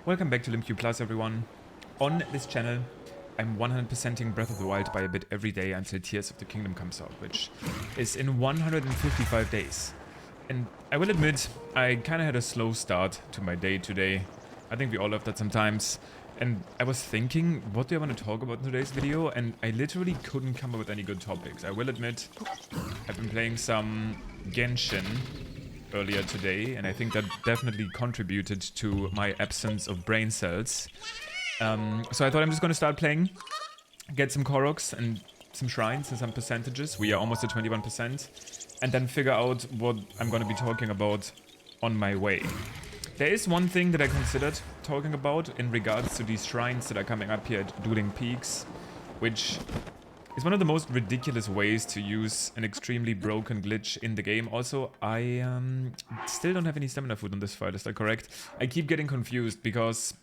Welcome back to LimQ Plus, everyone. On this channel, I'm 100%ing Breath of the Wild by a bit every day until Tears of the Kingdom comes out, which is in 155 days. And I will admit, I kind of had a slow start to my day today. I think we all have that sometimes. And I was thinking, what do I want to talk about in today's video? And I literally couldn't come up with any good topics. I will admit, I've been playing some Genshin earlier today, and I think that definitely contributed to my absence of brain cells. So I thought I'm just going to start playing, get some Koroks and some shrines and some percentages. We are almost at 21%. And then figure out what I'm going to be talking about on my way. There is one thing that I considered talking about in regards to these shrines that are coming up here at Dueling Peaks, which is one of the most ridiculous ways to use an extremely broken glitch in the game. Also, I still don't have any stamina food on this file, is that correct? I keep getting confused because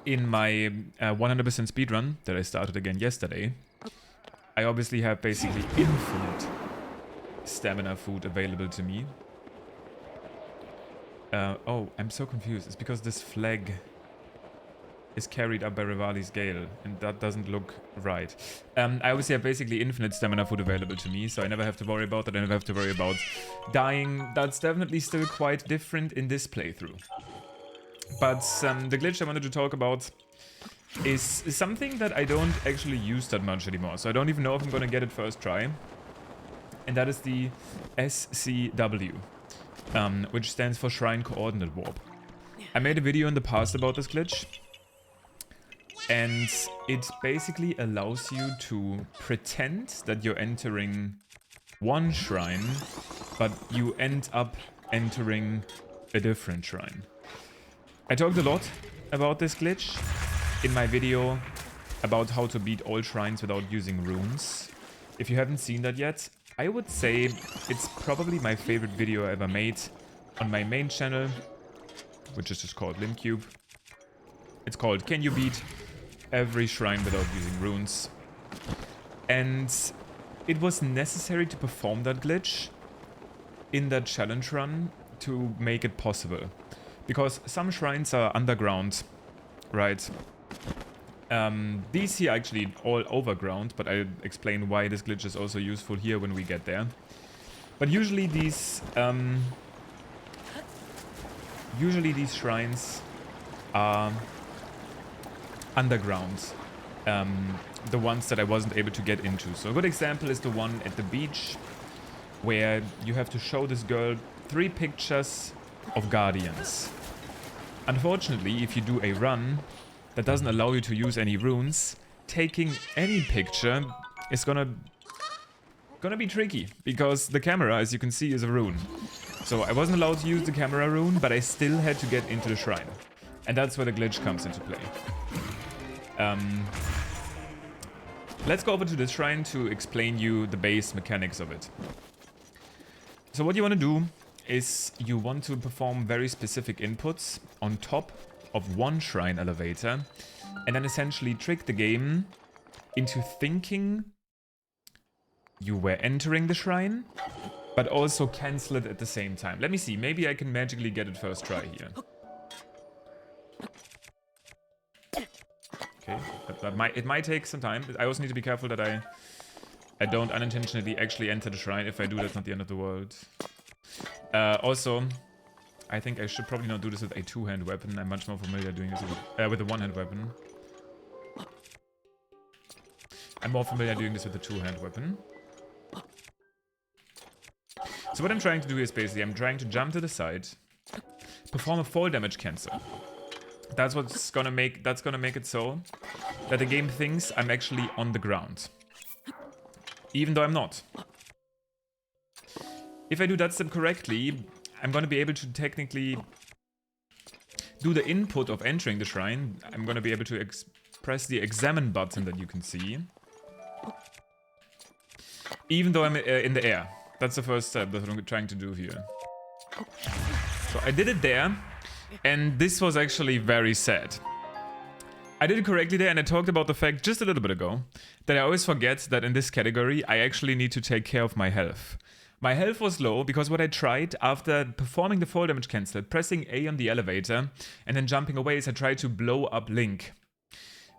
in my 100% speedrun that I started again yesterday, I obviously have basically infinite stamina food available to me. Oh, I'm so confused. It's because this flag is carried up by Rivali's Gale, and that doesn't look right. I obviously have basically infinite stamina food available to me, so I never have to worry about that. I never have to worry about dying. That's definitely still quite different in this playthrough. But the glitch I wanted to talk about is something that I don't actually use that much anymore, so I don't even know if I'm gonna get it first try. And that is the SCW, which stands for Shrine Coordinate Warp. I made a video in the past about this glitch, and it basically allows you to pretend that you're entering one shrine, but you end up entering a different shrine. I talked a lot about this glitch in my video about how to beat all shrines without using runes. If you haven't seen that yet, I would say it's probably my favorite video I ever made on my main channel, which is just called LimQ. It's called Can You Beat Every Shrine Without Using Runes? And it was necessary to perform that glitch in that challenge run to make it possible. Because some shrines are underground, right? These here are actually all overground, but I'll explain why this glitch is also useful here when we get there. But usually these shrines are underground, the ones that I wasn't able to get into. So a good example is the one at the beach, where you have to show this girl 3 pictures of guardians. Unfortunately, if you do a run that doesn't allow you to use any runes, taking any picture is gonna be tricky, because the camera, as you can see, is a rune. So I wasn't allowed to use the camera rune, but I still had to get into the shrine. And that's where the glitch comes into play. Let's go over to this shrine to explain you the base mechanics of it. So what you want to do is you want to perform very specific inputs on top of one shrine elevator, and then essentially trick the game into thinking you were entering the shrine, but also cancel it at the same time. Let me see, maybe I can magically get it first try here. Okay, it might take some time. I also need to be careful that I don't unintentionally actually enter the shrine. If I do, that's not the end of the world. Also, I think I should probably not do this with a two-hand weapon. I'm much more familiar doing this with a one-hand weapon. I'm more familiar doing this with a two-hand weapon. So what I'm trying to do is basically, I'm trying to jump to the side, perform a fall damage cancel. That's what's gonna make it so that the game thinks I'm actually on the ground, even though I'm not. If I do that step correctly, I'm going to be able to technically do the input of entering the shrine. I'm going to be able to press the examine button that you can see, even though I'm in the air. That's the first step that I'm trying to do here. So I did it there, and this was actually very sad. I did it correctly there, and I talked about the fact just a little bit ago that I always forget that in this category I actually need to take care of my health. My health was low because what I tried after performing the fall damage cancel, pressing A on the elevator, and then jumping away is I tried to blow up Link.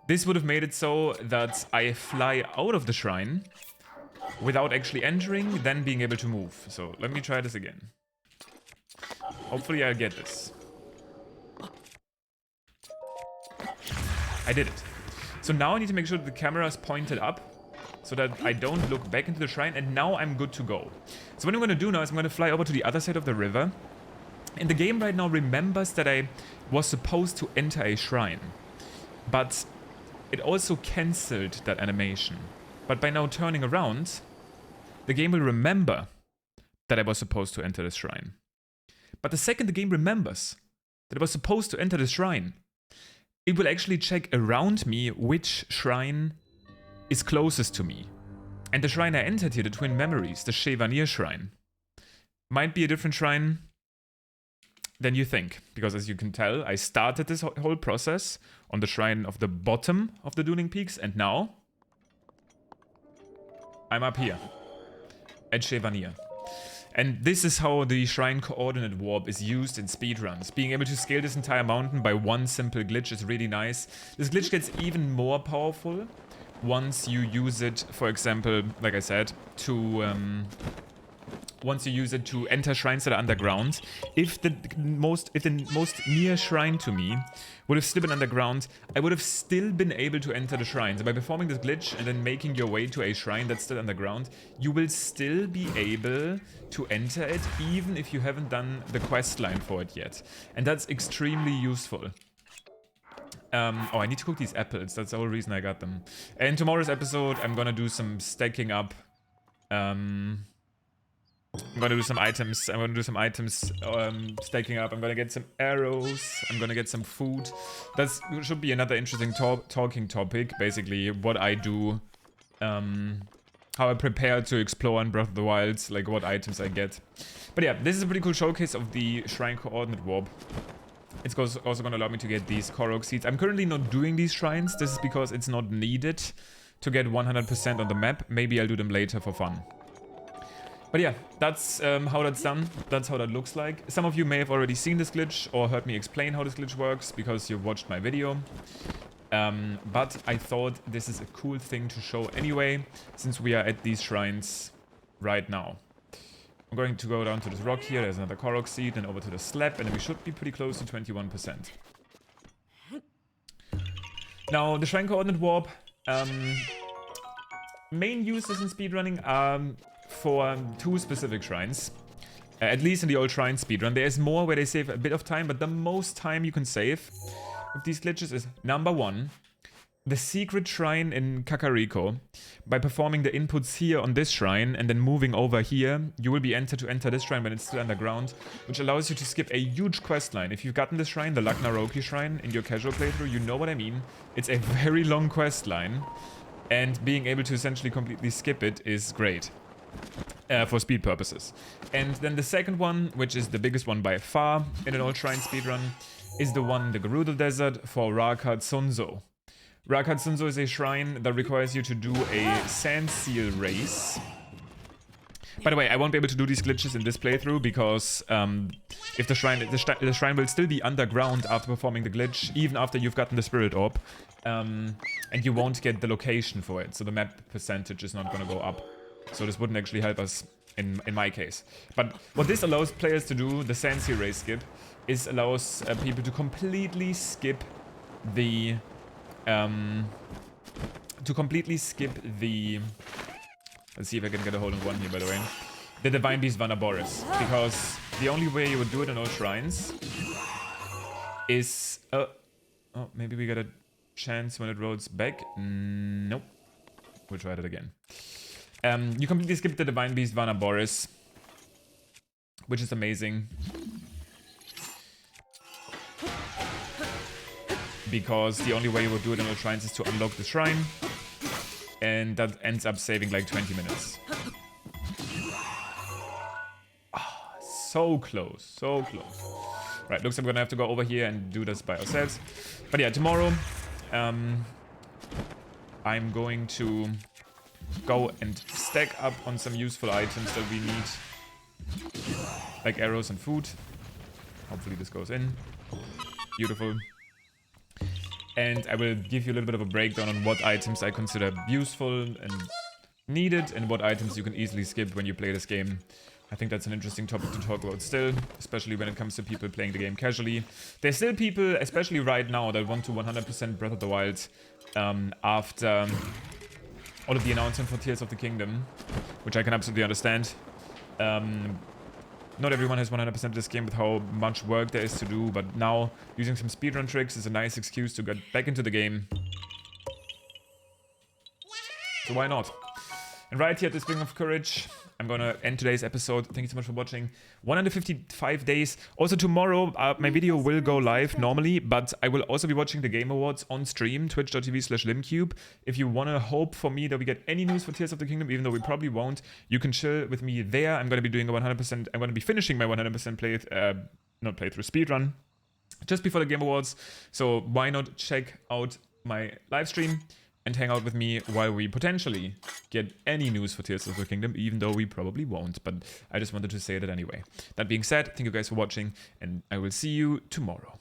This would have made it so that I fly out of the shrine without actually entering, then being able to move. So let me try this again. Hopefully I'll get this. I did it. So now I need to make sure that the camera is pointed up so that I don't look back into the shrine, and now I'm good to go. So what I'm going to do now is I'm going to fly over to the other side of the river. And the game right now remembers that I was supposed to enter a shrine, but it also cancelled that animation. But by now turning around, the game will remember that I was supposed to enter the shrine. But the second the game remembers that I was supposed to enter the shrine, it will actually check around me which shrine is closest to me. And the shrine I entered here, the Twin Memories, the Chevanir Shrine, might be a different shrine than you think. Because as you can tell, I started this whole process on the shrine of the bottom of the Dueling Peaks, and now I'm up here at Chevanir. And this is how the Shrine Coordinate Warp is used in speedruns. Being able to scale this entire mountain by one simple glitch is really nice. This glitch gets even more powerful once you use it, for example, like I said, to once you use it to enter shrines that are underground. If the most near shrine to me would have still been underground, I would have still been able to enter the shrine. So by performing this glitch and then making your way to a shrine that's still underground, you will still be able to enter it, even if you haven't done the quest line for it yet. And that's extremely useful. Oh, I need to cook these apples. That's the whole reason I got them. In tomorrow's episode, I'm gonna do some stacking up. I'm gonna do some items. Stacking up. I'm gonna get some arrows. I'm gonna get some food. That should be another interesting talking topic. Basically, what I do, how I prepare to explore in Breath of the Wild, like what items I get. But yeah, this is a pretty cool showcase of the Shrine Coordinate Warp. It's also going to allow me to get these Korok seeds. I'm currently not doing these shrines. This is because it's not needed to get 100% on the map. Maybe I'll do them later for fun. But yeah, that's how that's done. That's how that looks like. Some of you may have already seen this glitch or heard me explain how this glitch works because you've watched my video. But I thought this is a cool thing to show anyway, since we are at these shrines right now. I'm going to go down to this rock here, there's another Korok seed, and over to the slab, and then we should be pretty close to 21%. Now, the Shrine Coordinate Warp, main uses in speedrunning are for two specific shrines. At least in the old shrine speedrun. There's more where they save a bit of time, but the most time you can save with these glitches is number one, the secret shrine in Kakariko. By performing the inputs here on this shrine and then moving over here, you will be entered to enter this shrine when it's still underground, which allows you to skip a huge quest line. If you've gotten this shrine, the Lagnaroki shrine, in your casual playthrough, you know what I mean. It's a very long quest line, and being able to essentially completely skip it is great. For speed purposes. And then the second one, which is the biggest one by far in an old shrine speedrun, is the one in the Gerudo Desert for Rakat Sunzo. Rakat Sunzo is a shrine that requires you to do a sand seal race. By the way, I won't be able to do these glitches in this playthrough because if the shrine will still be underground after performing the glitch, even after you've gotten the spirit orb, and you won't get the location for it, so the map percentage is not going to go up. So this wouldn't actually help us in my case. But what this allows players to do, the sand seal race skip, is allows people to completely skip the let's see if I can get a hold of one here, by the way. The Divine Beast Vanaboris. Because the only way you would do it in all shrines is... oh, maybe we got a chance when it rolls back. Nope. We'll try that again. You completely skip the Divine Beast Vanaboris, which is amazing. Because the only way you would do it in all shrines is to unlock the shrine. And that ends up saving like 20 minutes. Oh, so close, so close. Right, looks like we're gonna have to go over here and do this by ourselves. But yeah, tomorrow I'm going to go and stack up on some useful items that we need like arrows and food. Hopefully this goes in. Beautiful. And I will give you a little bit of a breakdown on what items I consider useful and needed, and what items you can easily skip when you play this game. I think that's an interesting topic to talk about still, especially when it comes to people playing the game casually. There's still people, especially right now, that want to 100% Breath of the Wild after all of the announcement for Tears of the Kingdom, which I can absolutely understand. Not everyone has 100% this game with how much work there is to do, but now using some speedrun tricks is a nice excuse to get back into the game. So why not? And right here at the Spring of Courage, I'm gonna end today's episode. Thank you so much for watching. 155 days. Also tomorrow, my video will go live normally, but I will also be watching the Game Awards on stream, twitch.tv/limcube. If you wanna hope for me that we get any news for Tears of the Kingdom, even though we probably won't, you can chill with me there. I'm gonna be doing a 100%, I'm gonna be finishing my 100% not playthrough, speedrun just before the Game Awards. So why not check out my live stream and hang out with me while we potentially get any news for Tears of the Kingdom, even though we probably won't. But I just wanted to say that anyway. That being said, thank you guys for watching, and I will see you tomorrow.